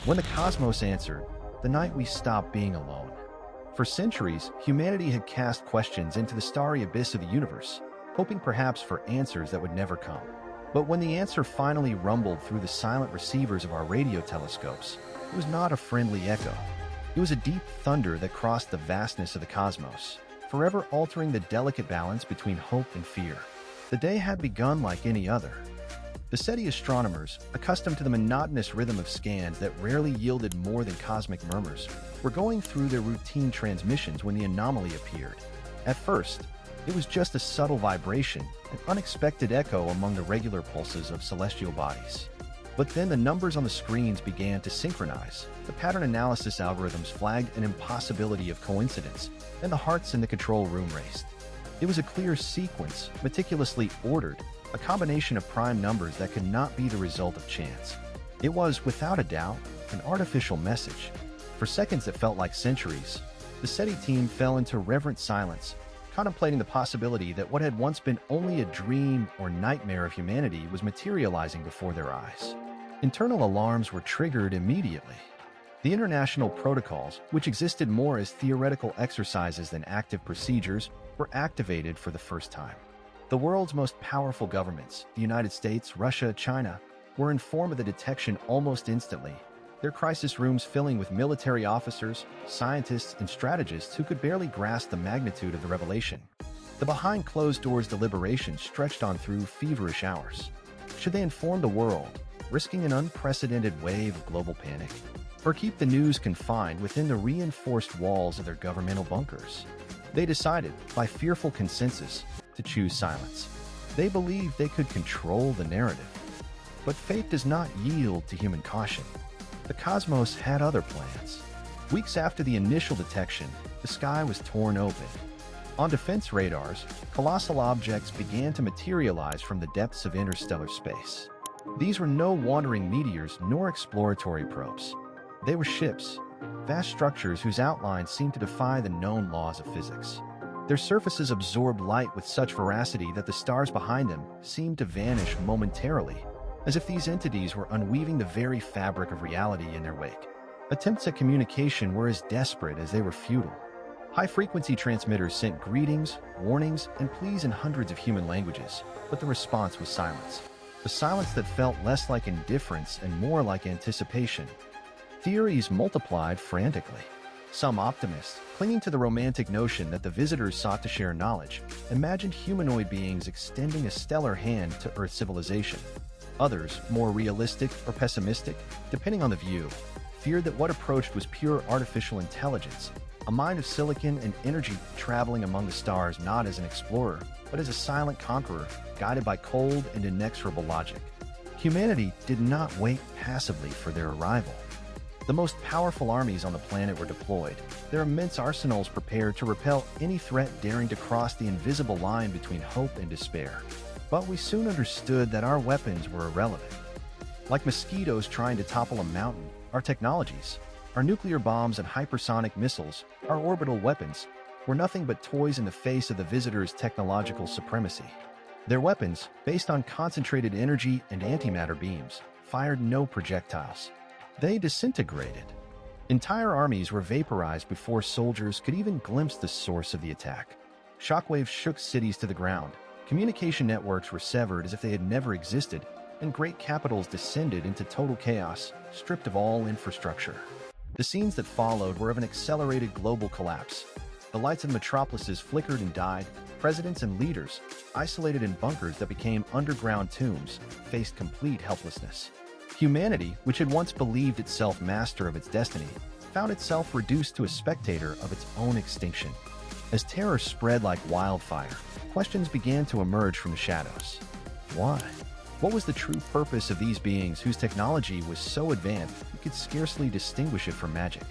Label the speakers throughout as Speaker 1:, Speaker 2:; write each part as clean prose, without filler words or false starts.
Speaker 1: When the cosmos answered, the night we stopped being alone. For centuries, humanity had cast questions into the starry abyss of the universe, hoping perhaps for answers that would never come. But when the answer finally rumbled through the silent receivers of our radio telescopes, it was not a friendly echo. It was a deep thunder that crossed the vastness of the cosmos, forever altering the delicate balance between hope and fear. The day had begun like any other. The SETI astronomers, accustomed to the monotonous rhythm of scans that rarely yielded more than cosmic murmurs, were going through their routine transmissions when the anomaly appeared. At first, it was just a subtle vibration, an unexpected echo among the regular pulses of celestial bodies. But then the numbers on the screens began to synchronize. The pattern analysis algorithms flagged an impossibility of coincidence, and the hearts in the control room raced. It was a clear sequence, meticulously ordered, a combination of prime numbers that could not be the result of chance. It was, without a doubt, an artificial message. For seconds that felt like centuries, the SETI team fell into reverent silence, contemplating the possibility that what had once been only a dream or nightmare of humanity was materializing before their eyes. Internal alarms were triggered immediately. The international protocols, which existed more as theoretical exercises than active procedures, were activated for the first time. The world's most powerful governments, the United States, Russia, China, were informed of the detection almost instantly, their crisis rooms filling with military officers, scientists, and strategists who could barely grasp the magnitude of the revelation. The behind-closed-doors deliberations stretched on through feverish hours. Should they inform the world, risking an unprecedented wave of global panic, or keep the news confined within the reinforced walls of their governmental bunkers? They decided, by fearful consensus, to choose silence. They believed they could control the narrative. But fate does not yield to human caution. The cosmos had other plans. Weeks after the initial detection, the sky was torn open. On defense radars, colossal objects began to materialize from the depths of interstellar space. These were no wandering meteors nor exploratory probes. They were ships, vast structures whose outlines seemed to defy the known laws of physics. Their surfaces absorbed light with such veracity that the stars behind them seemed to vanish momentarily, as if these entities were unweaving the very fabric of reality in their wake. Attempts at communication were as desperate as they were futile. High-frequency transmitters sent greetings, warnings, and pleas in hundreds of human languages, but the response was silence. A silence that felt less like indifference and more like anticipation. Theories multiplied frantically. Some optimists, clinging to the romantic notion that the visitors sought to share knowledge, imagined humanoid beings extending a stellar hand to Earth civilization. Others, more realistic or pessimistic, depending on the view, feared that what approached was pure artificial intelligence, a mind of silicon and energy traveling among the stars not as an explorer, but as a silent conqueror, guided by cold and inexorable logic. Humanity did not wait passively for their arrival. The most powerful armies on the planet were deployed, their immense arsenals prepared to repel any threat daring to cross the invisible line between hope and despair. But we soon understood that our weapons were irrelevant. Like mosquitoes trying to topple a mountain, our technologies, our nuclear bombs and hypersonic missiles, our orbital weapons, were nothing but toys in the face of the visitors' technological supremacy. Their weapons, based on concentrated energy and antimatter beams, fired no projectiles. They disintegrated. Entire armies were vaporized before soldiers could even glimpse the source of the attack. Shockwaves shook cities to the ground. Communication networks were severed as if they had never existed, and great capitals descended into total chaos, stripped of all infrastructure. The scenes that followed were of an accelerated global collapse. The lights of metropolises flickered and died. Presidents and leaders, isolated in bunkers that became underground tombs, faced complete helplessness. Humanity, which had once believed itself master of its destiny, found itself reduced to a spectator of its own extinction. As terror spread like wildfire, questions began to emerge from the shadows. Why? What was the true purpose of these beings whose technology was so advanced you could scarcely distinguish it from magic?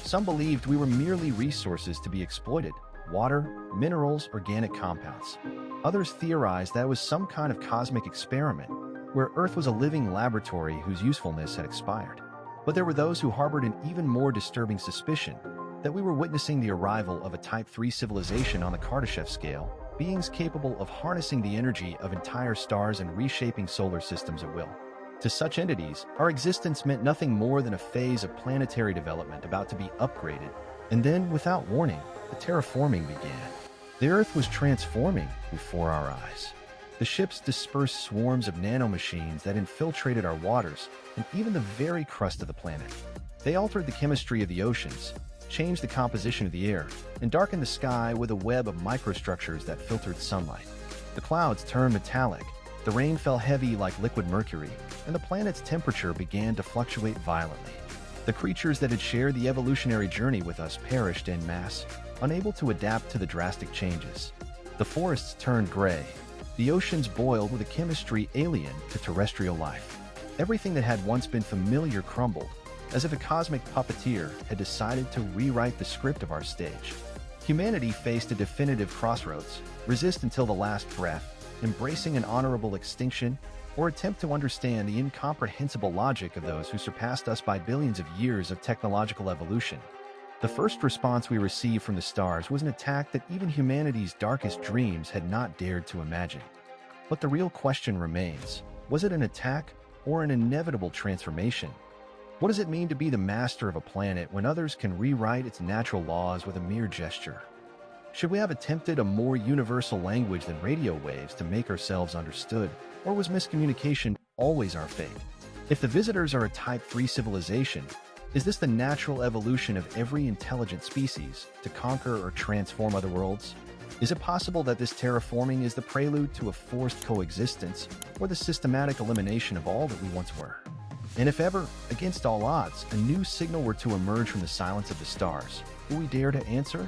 Speaker 1: Some believed we were merely resources to be exploited: water, minerals, organic compounds. Others theorized that it was some kind of cosmic experiment, where Earth was a living laboratory whose usefulness had expired. But there were those who harbored an even more disturbing suspicion that we were witnessing the arrival of a Type 3 civilization on the Kardashev scale, beings capable of harnessing the energy of entire stars and reshaping solar systems at will. To such entities, our existence meant nothing more than a phase of planetary development about to be upgraded, and then, without warning, the terraforming began. The Earth was transforming before our eyes. The ships dispersed swarms of nanomachines that infiltrated our waters and even the very crust of the planet. They altered the chemistry of the oceans, changed the composition of the air, and darkened the sky with a web of microstructures that filtered sunlight. The clouds turned metallic, the rain fell heavy like liquid mercury, and the planet's temperature began to fluctuate violently. The creatures that had shared the evolutionary journey with us perished en masse, unable to adapt to the drastic changes. The forests turned gray. The oceans boiled with a chemistry alien to terrestrial life. Everything that had once been familiar crumbled, as if a cosmic puppeteer had decided to rewrite the script of our stage. Humanity faced a definitive crossroads: resist until the last breath, embracing an honorable extinction, or attempt to understand the incomprehensible logic of those who surpassed us by billions of years of technological evolution. The first response we received from the stars was an attack that even humanity's darkest dreams had not dared to imagine. But the real question remains: was it an attack or an inevitable transformation? What does it mean to be the master of a planet when others can rewrite its natural laws with a mere gesture? Should we have attempted a more universal language than radio waves to make ourselves understood, or was miscommunication always our fate? If the visitors are a Type 3 civilization, is this the natural evolution of every intelligent species to conquer or transform other worlds? Is it possible that this terraforming is the prelude to a forced coexistence, or the systematic elimination of all that we once were? And if ever, against all odds, a new signal were to emerge from the silence of the stars, will we dare to answer?